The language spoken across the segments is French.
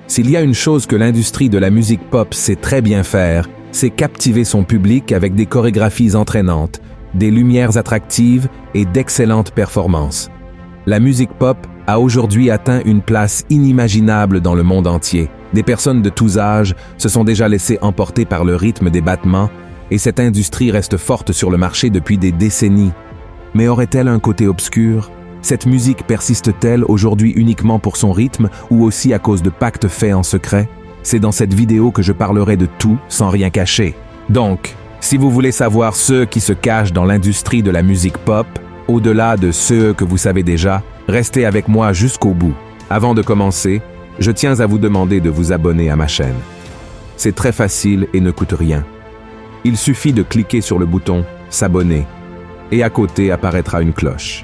S'il y a une chose que l'industrie de la musique pop sait très bien faire, c'est captiver son public avec des chorégraphies entraînantes, des lumières attractives et d'excellentes performances. La musique pop a aujourd'hui atteint une place inimaginable dans le monde entier. Des personnes de tous âges se sont déjà laissées emporter par le rythme des battements et cette industrie reste forte sur le marché depuis des décennies. Mais aurait-elle un côté obscur? Cette musique persiste-t-elle aujourd'hui uniquement pour son rythme ou aussi à cause de pactes faits en secret? C'est dans cette vidéo que je parlerai de tout sans rien cacher. Donc, si vous voulez savoir ceux qui se cachent dans l'industrie de la musique pop, au-delà de ceux que vous savez déjà, restez avec moi jusqu'au bout. Avant de commencer, je tiens à vous demander de vous abonner à ma chaîne. C'est très facile et ne coûte rien. Il suffit de cliquer sur le bouton « S'abonner » et à côté apparaîtra une cloche.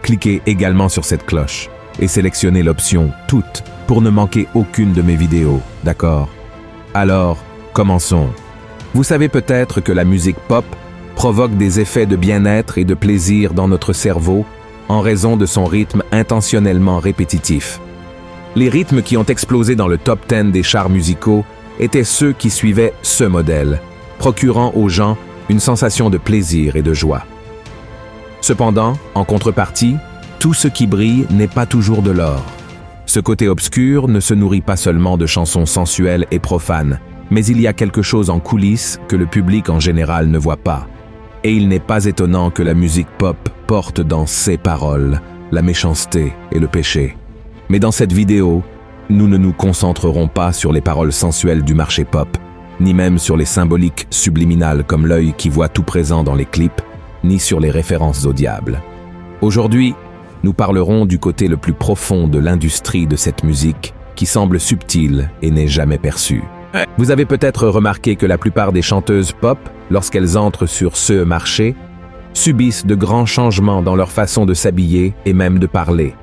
Cliquez également sur cette cloche et sélectionnez l'option « Toutes » pour ne manquer aucune de mes vidéos, d'accord? Alors, commençons. Vous savez peut-être que la musique pop provoque des effets de bien-être et de plaisir dans notre cerveau en raison de son rythme intentionnellement répétitif. Les rythmes qui ont explosé dans le top 10 des charts musicaux étaient ceux qui suivaient ce modèle, procurant aux gens une sensation de plaisir et de joie. Cependant, en contrepartie, tout ce qui brille n'est pas toujours de l'or. Ce côté obscur ne se nourrit pas seulement de chansons sensuelles et profanes, mais il y a quelque chose en coulisses que le public en général ne voit pas. Et il n'est pas étonnant que la musique pop porte dans ses paroles la méchanceté et le péché. Mais dans cette vidéo, nous ne nous concentrerons pas sur les paroles sensuelles du marché pop, ni même sur les symboliques subliminales comme l'œil qui voit tout présent dans les clips, ni sur les références au diable. Aujourd'hui, nous parlerons du côté le plus profond de l'industrie de cette musique qui semble subtile et n'est jamais perçue. Vous avez peut-être remarqué que la plupart des chanteuses pop, lorsqu'elles entrent sur ce marché, subissent de grands changements dans leur façon de s'habiller et même de parler.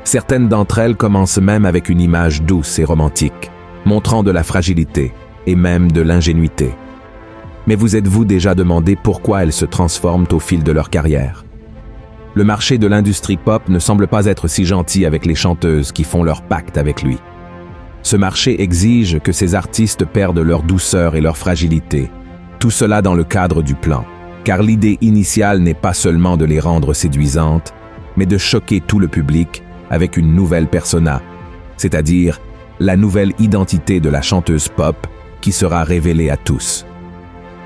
Certaines d'entre elles commencent même avec une image douce et romantique, montrant de la fragilité et même de l'ingénuité. Mais vous êtes-vous déjà demandé pourquoi elles se transforment au fil de leur carrière? Le marché de l'industrie pop ne semble pas être si gentil avec les chanteuses qui font leur pacte avec lui. Ce marché exige que ces artistes perdent leur douceur et leur fragilité, tout cela dans le cadre du plan, car l'idée initiale n'est pas seulement de les rendre séduisantes, mais de choquer tout le public avec une nouvelle persona, c'est-à-dire la nouvelle identité de la chanteuse pop qui sera révélée à tous.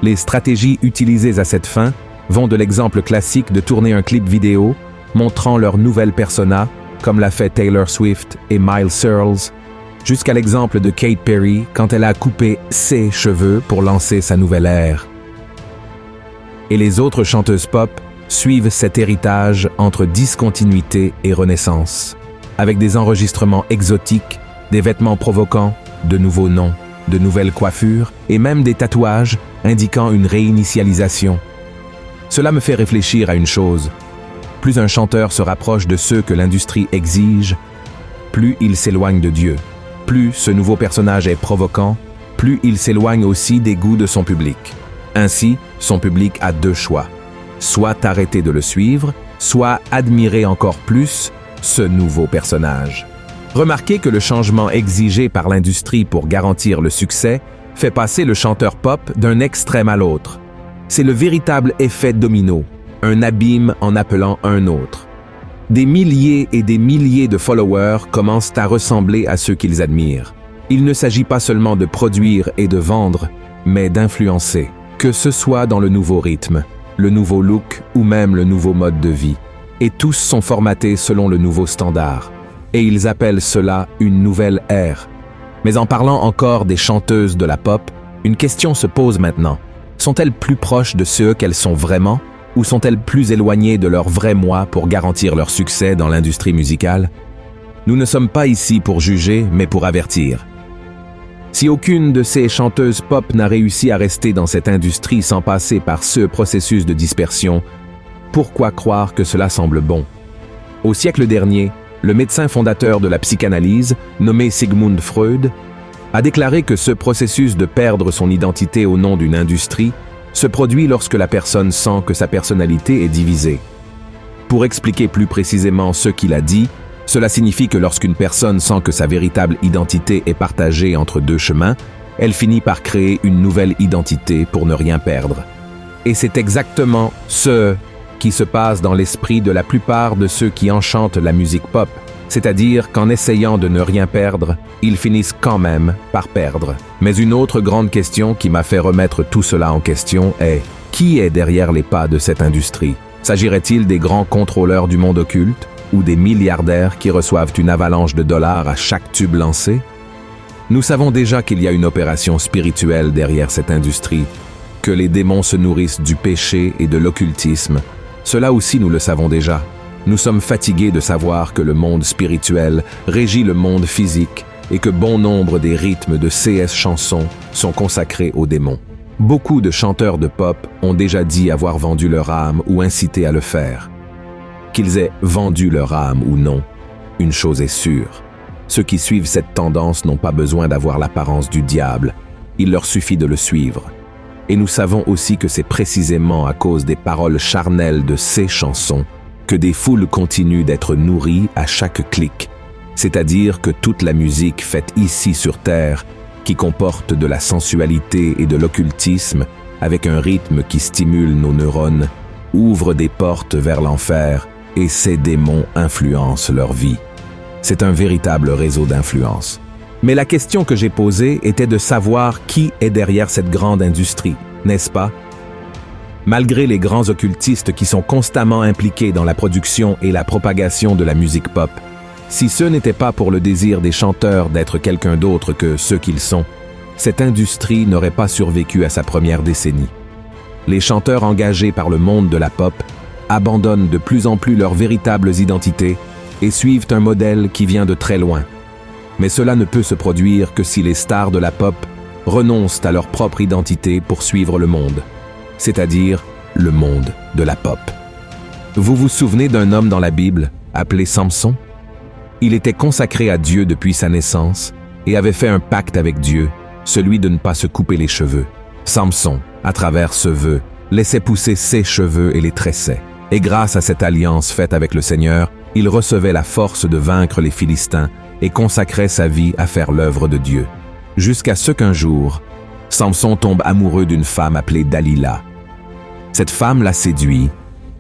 Les stratégies utilisées à cette fin vont de l'exemple classique de tourner un clip vidéo montrant leur nouvelle persona, comme l'a fait Taylor Swift et Miley Cyrus, jusqu'à l'exemple de Katy Perry quand elle a coupé ses cheveux pour lancer sa nouvelle ère. Et les autres chanteuses pop suivent cet héritage entre discontinuité et renaissance, avec des enregistrements exotiques, des vêtements provocants, de nouveaux noms, de nouvelles coiffures et même des tatouages indiquant une réinitialisation. Cela me fait réfléchir à une chose. Plus un chanteur se rapproche de ceux que l'industrie exige, plus il s'éloigne de Dieu. Plus ce nouveau personnage est provoquant, plus il s'éloigne aussi des goûts de son public. Ainsi, son public a deux choix. Soit arrêter de le suivre, soit admirer encore plus ce nouveau personnage. Remarquez que le changement exigé par l'industrie pour garantir le succès fait passer le chanteur pop d'un extrême à l'autre. C'est le véritable effet domino, un abîme en appelant un autre. Des milliers et des milliers de followers commencent à ressembler à ceux qu'ils admirent. Il ne s'agit pas seulement de produire et de vendre, mais d'influencer, que ce soit dans le nouveau rythme, le nouveau look ou même le nouveau mode de vie. Et tous sont formatés selon le nouveau standard. Et ils appellent cela une nouvelle ère. Mais en parlant encore des chanteuses de la pop, une question se pose maintenant. Sont-elles plus proches de ceux qu'elles sont vraiment, ou sont-elles plus éloignées de leur vrai moi pour garantir leur succès dans l'industrie musicale? Nous ne sommes pas ici pour juger, mais pour avertir. Si aucune de ces chanteuses pop n'a réussi à rester dans cette industrie sans passer par ce processus de dispersion, pourquoi croire que cela semble bon? Au siècle dernier, le médecin fondateur de la psychanalyse, nommé Sigmund Freud, a déclaré que ce processus de perdre son identité au nom d'une industrie se produit lorsque la personne sent que sa personnalité est divisée. Pour expliquer plus précisément ce qu'il a dit, Cela signifie que lorsqu'une personne sent que sa véritable identité est partagée entre deux chemins, elle finit par créer une nouvelle identité pour ne rien perdre. Et c'est exactement ce qui se passe dans l'esprit de la plupart de ceux qui enchantent la musique pop, c'est-à-dire qu'en essayant de ne rien perdre, ils finissent quand même par perdre. Mais une autre grande question qui m'a fait remettre tout cela en question est: qui est derrière les pas de cette industrie? S'agirait-il des grands contrôleurs du monde occulte ou des milliardaires qui reçoivent une avalanche de dollars à chaque tube lancé? Nous savons déjà qu'il y a une opération spirituelle derrière cette industrie, que les démons se nourrissent du péché et de l'occultisme. Cela aussi nous le savons déjà. Nous sommes fatigués de savoir que le monde spirituel régit le monde physique et que bon nombre des rythmes de CS chansons sont consacrés aux démons. Beaucoup de chanteurs de pop ont déjà dit avoir vendu leur âme ou incité à le faire. Qu'ils aient vendu leur âme ou non, une chose est sûre. Ceux qui suivent cette tendance n'ont pas besoin d'avoir l'apparence du diable, il leur suffit de le suivre. Et nous savons aussi que c'est précisément à cause des paroles charnelles de ces chansons que des foules continuent d'être nourries à chaque clic, c'est-à-dire que toute la musique faite ici sur Terre, qui comporte de la sensualité et de l'occultisme, avec un rythme qui stimule nos neurones, ouvre des portes vers l'enfer et ces démons influencent leur vie. C'est un véritable réseau d'influence. Mais la question que j'ai posée était de savoir qui est derrière cette grande industrie, n'est-ce pas? Malgré les grands occultistes qui sont constamment impliqués dans la production et la propagation de la musique pop, si ce n'était pas pour le désir des chanteurs d'être quelqu'un d'autre que ceux qu'ils sont, cette industrie n'aurait pas survécu à sa première décennie. Les chanteurs engagés par le monde de la pop abandonnent de plus en plus leurs véritables identités et suivent un modèle qui vient de très loin. Mais cela ne peut se produire que si les stars de la pop renoncent à leur propre identité pour suivre le monde, c'est-à-dire le monde de la pop. Vous vous souvenez d'un homme dans la Bible appelé Samson? Il était consacré à Dieu depuis sa naissance et avait fait un pacte avec Dieu, celui de ne pas se couper les cheveux. Samson, à travers ce vœu, laissait pousser ses cheveux et les tressait. Et grâce à cette alliance faite avec le Seigneur, il recevait la force de vaincre les Philistins et consacrait sa vie à faire l'œuvre de Dieu. Jusqu'à ce qu'un jour, Samson tombe amoureux d'une femme appelée Dalila. Cette femme l'a séduit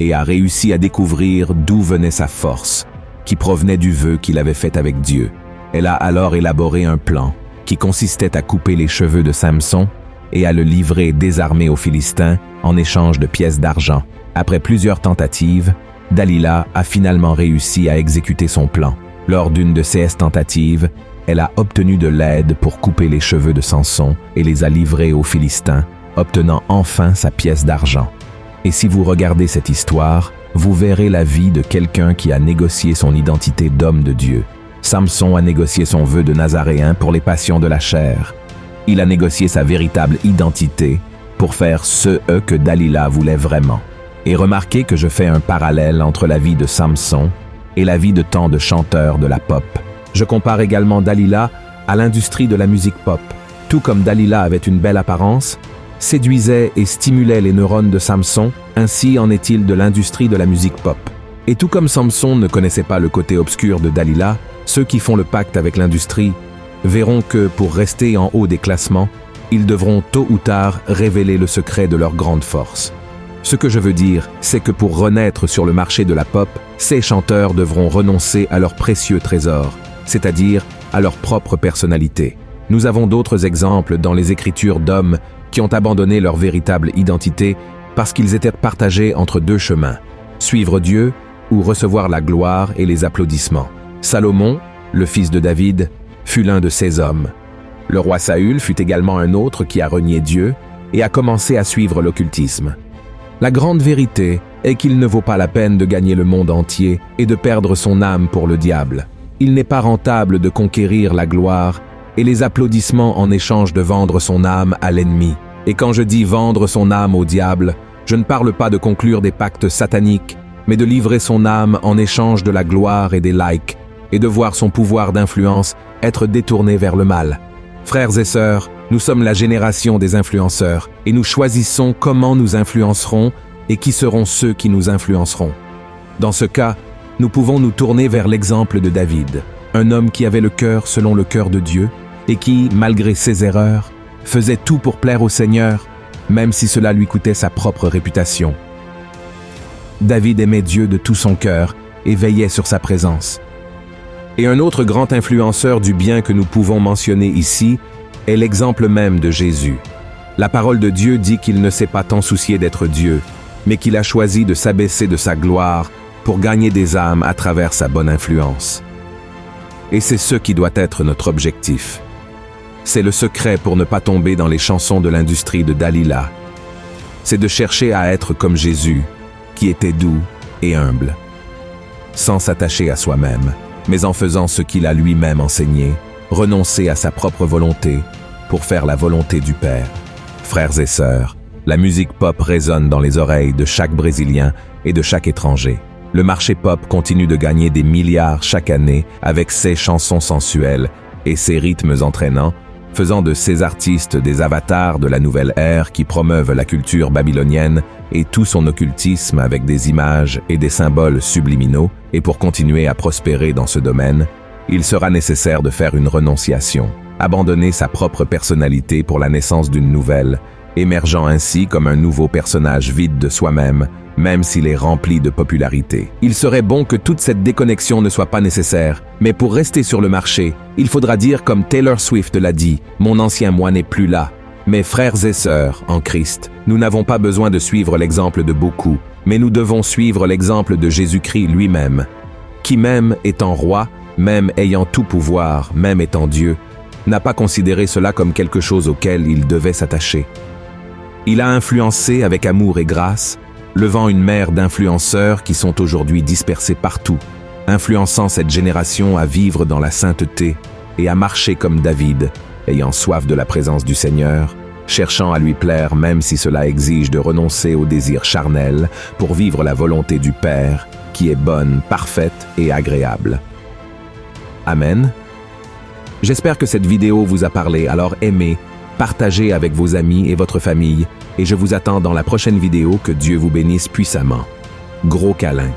et a réussi à découvrir d'où venait sa force, qui provenait du vœu qu'il avait fait avec Dieu. Elle a alors élaboré un plan qui consistait à couper les cheveux de Samson et à le livrer désarmé aux Philistins en échange de pièces d'argent. Après plusieurs tentatives, Dalila a finalement réussi à exécuter son plan. Lors d'une de ces tentatives, elle a obtenu de l'aide pour couper les cheveux de Samson et les a livrés aux Philistins, obtenant enfin sa pièce d'argent. Et si vous regardez cette histoire, vous verrez la vie de quelqu'un qui a négocié son identité d'homme de Dieu. Samson a négocié son vœu de Nazaréen pour les passions de la chair. Il a négocié sa véritable identité pour faire ce que Dalila voulait vraiment. Et remarquez que je fais un parallèle entre la vie de Samson et la vie de tant de chanteurs de la pop. Je compare également Dalila à l'industrie de la musique pop. Tout comme Dalila avait une belle apparence, séduisait et stimulait les neurones de Samson, ainsi en est-il de l'industrie de la musique pop. Et tout comme Samson ne connaissait pas le côté obscur de Dalila, ceux qui font le pacte avec l'industrie verront que pour rester en haut des classements, ils devront tôt ou tard révéler le secret de leur grande force. Ce que je veux dire, c'est que pour renaître sur le marché de la pop, ces chanteurs devront renoncer à leurs précieux trésors, c'est-à-dire à leur propre personnalité. Nous avons d'autres exemples dans les écritures d'hommes qui ont abandonné leur véritable identité parce qu'ils étaient partagés entre deux chemins, suivre Dieu ou recevoir la gloire et les applaudissements. Salomon, le fils de David, fut l'un de ces hommes. Le roi Saül fut également un autre qui a renié Dieu et a commencé à suivre l'occultisme. La grande vérité est qu'il ne vaut pas la peine de gagner le monde entier et de perdre son âme pour le diable. Il n'est pas rentable de conquérir la gloire et les applaudissements en échange de vendre son âme à l'ennemi. Et quand je dis vendre son âme au diable, je ne parle pas de conclure des pactes sataniques, mais de livrer son âme en échange de la gloire et des likes, et de voir son pouvoir d'influence être détourné vers le mal. Frères et sœurs, nous sommes la génération des influenceurs, et nous choisissons comment nous influencerons et qui seront ceux qui nous influenceront. Dans ce cas, nous pouvons nous tourner vers l'exemple de David, un homme qui avait le cœur selon le cœur de Dieu et qui, malgré ses erreurs, faisait tout pour plaire au Seigneur, même si cela lui coûtait sa propre réputation. David aimait Dieu de tout son cœur et veillait sur sa présence. Et un autre grand influenceur du bien que nous pouvons mentionner ici est l'exemple même de Jésus. La parole de Dieu dit qu'il ne s'est pas tant soucié d'être Dieu, mais qu'il a choisi de s'abaisser de sa gloire pour gagner des âmes à travers sa bonne influence. Et c'est ce qui doit être notre objectif. C'est le secret pour ne pas tomber dans les chansons de l'industrie de Dalila. C'est de chercher à être comme Jésus, qui était doux et humble, sans s'attacher à soi-même, mais en faisant ce qu'il a lui-même enseigné, renoncer à sa propre volonté pour faire la volonté du Père. Frères et sœurs, la musique pop résonne dans les oreilles de chaque Brésilien et de chaque étranger. Le marché pop continue de gagner des milliards chaque année avec ses chansons sensuelles et ses rythmes entraînants, faisant de ces artistes des avatars de la nouvelle ère qui promeuvent la culture babylonienne et tout son occultisme avec des images et des symboles subliminaux. Et pour continuer à prospérer dans ce domaine, il sera nécessaire de faire une renonciation, abandonner sa propre personnalité pour la naissance d'une nouvelle, émergeant ainsi comme un nouveau personnage vide de soi-même, même s'il est rempli de popularité. Il serait bon que toute cette déconnexion ne soit pas nécessaire, mais pour rester sur le marché, il faudra dire comme Taylor Swift l'a dit, « Mon ancien moi n'est plus là ». Mes frères et sœurs en Christ, nous n'avons pas besoin de suivre l'exemple de beaucoup, mais nous devons suivre l'exemple de Jésus-Christ lui-même, qui même étant roi, même ayant tout pouvoir, même étant Dieu, n'a pas considéré cela comme quelque chose auquel il devait s'attacher. Il a influencé avec amour et grâce, levant une mer d'influenceurs qui sont aujourd'hui dispersés partout, influençant cette génération à vivre dans la sainteté et à marcher comme David, ayant soif de la présence du Seigneur, cherchant à lui plaire même si cela exige de renoncer aux désirs charnels pour vivre la volonté du Père, qui est bonne, parfaite et agréable. Amen. J'espère que cette vidéo vous a parlé, alors aimez, partagez avec vos amis et votre famille, et je vous attends dans la prochaine vidéo. Que Dieu vous bénisse puissamment. Gros câlin.